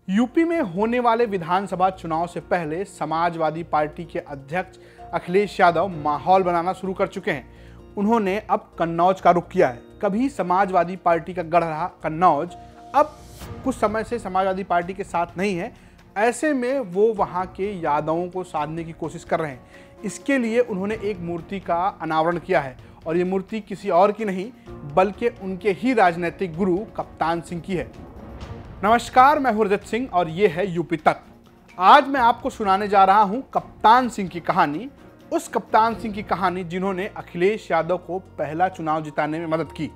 UP में होने वाले विधानसभा चुनाव से पहले समाजवादी पार्टी के अध्यक्ष अखिलेश यादव माहौल बनाना शुरू कर चुके हैं। उन्होंने अब कन्नौज का रुख किया है। कभी समाजवादी पार्टी का गढ़ रहा कन्नौज अब कुछ समय से समाजवादी पार्टी के साथ नहीं है। ऐसे में वो वहां के यादवों को साधने की कोशिश कर रहे हैं। इसके लिए उन्होंने एक मूर्ति का अनावरण किया है और ये मूर्ति किसी और की नहीं बल्कि उनके ही राजनीतिक गुरु कप्तान सिंह की है। नमस्कार, मैं हूं रजत सिंह और ये है यूपी तक। आज मैं आपको सुनाने जा रहा हूं कप्तान सिंह की कहानी, उस कप्तान सिंह की कहानी जिन्होंने अखिलेश यादव को पहला चुनाव जिताने में मदद की।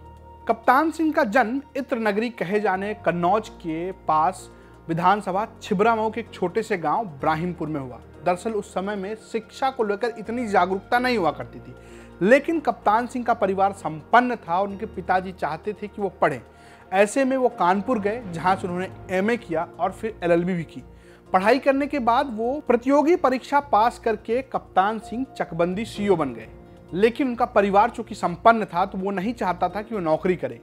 कप्तान सिंह का जन्म इत्र नगरी कहे जाने कन्नौज के पास विधानसभा छिबरामऊ के एक छोटे से गांव ब्राहिमपुर में हुआ। दरअसल उस समय में शिक्षा को लेकर इतनी जागरूकता नहीं हुआ करती थी, लेकिन कप्तान सिंह का परिवार संपन्न था और उनके पिताजी चाहते थे कि वो पढ़ें। ऐसे में वो कानपुर गए, जहां से उन्होंने एमए किया और फिर एलएलबी भी की। पढ़ाई करने के बाद वो प्रतियोगी परीक्षा पास करके कप्तान सिंह चकबंदी सीईओ बन गए। लेकिन उनका परिवार चूंकि संपन्न था तो वो नहीं चाहता था कि वो नौकरी करे।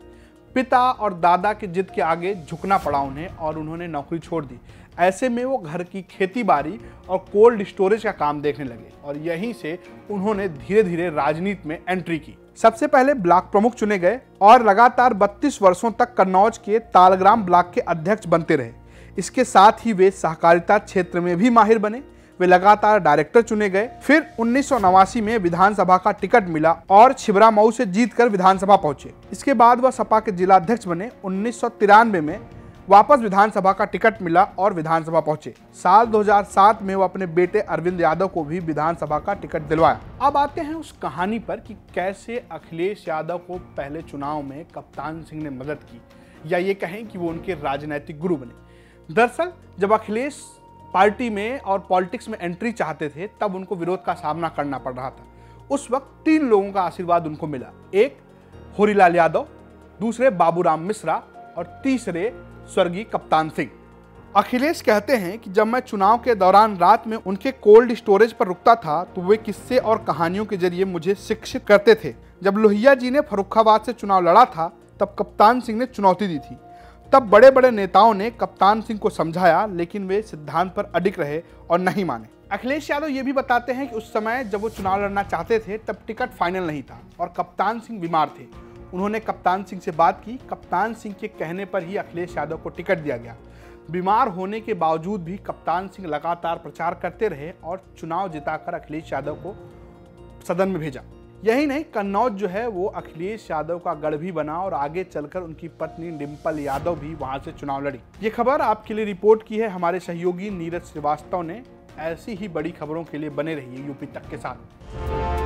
पिता और दादा के जिद के आगे झुकना पड़ा उन्हें और उन्होंने नौकरी छोड़ दी। ऐसे में वो घर की खेती बाड़ी और कोल्ड स्टोरेज का काम देखने लगे और यहीं से उन्होंने धीरे धीरे राजनीति में एंट्री की। सबसे पहले ब्लॉक प्रमुख चुने गए और लगातार 32 वर्षों तक कन्नौज के तालग्राम ब्लॉक के अध्यक्ष बनते रहे। इसके साथ ही वे सहकारिता क्षेत्र में भी माहिर बने। वे लगातार डायरेक्टर चुने गए। फिर 1989 में विधानसभा का टिकट मिला और छिबरामऊ से जीतकर विधानसभा पहुंचे। इसके बाद वह सपा के जिलाध्यक्ष बने। 1993 में वापस विधानसभा का टिकट मिला और विधानसभा पहुंचे। साल 2007 में वो अपने बेटे अरविंद यादव को भी विधानसभा का टिकट दिलवाया। अब आते हैं उस कहानी पर कि कैसे अखिलेश यादव को पहले चुनाव में कप्तान सिंह ने मदद की, या ये कहें कि वो उनके राजनीतिक गुरु बने। दरअसल जब अखिलेश पार्टी में और पॉलिटिक्स में एंट्री चाहते थे तब उनको विरोध का सामना करना पड़ रहा था। उस वक्त 3 लोगों का आशीर्वाद उनको मिला। एक होरीलाल यादव, दूसरे बाबूराम मिश्रा और तीसरे स्वर्गीय कप्तान सिंह। अखिलेश कहते हैं कि जब मैं चुनाव के दौरान रात में उनके कोल्ड स्टोरेज पर रुकता था तो वे किस्से और कहानियों के जरिए मुझे शिक्षित करते थे। जब लोहिया जी ने फर्रुखाबाद से चुनाव लड़ा था तब कप्तान सिंह ने चुनौती दी थी। तब बड़े बड़े नेताओं ने कप्तान सिंह को समझाया, लेकिन वे सिद्धांत पर अडिग रहे और नहीं माने। अखिलेश यादव ये भी बताते हैं कि उस समय जब वो चुनाव लड़ना चाहते थे तब टिकट फाइनल नहीं था और कप्तान सिंह बीमार थे। उन्होंने कप्तान सिंह से बात की। कप्तान सिंह के कहने पर ही अखिलेश यादव को टिकट दिया गया। बीमार होने के बावजूद भी कप्तान सिंह लगातार प्रचार करते रहे और चुनाव जिताकर अखिलेश यादव को सदन में भेजा। यही नहीं, कन्नौज जो है वो अखिलेश यादव का गढ़ भी बना और आगे चलकर उनकी पत्नी डिंपल यादव भी वहां से चुनाव लड़ी। ये खबर आपके लिए रिपोर्ट की है हमारे सहयोगी नीरज श्रीवास्तव ने। ऐसी ही बड़ी खबरों के लिए बने रहिए यूपी तक के साथ।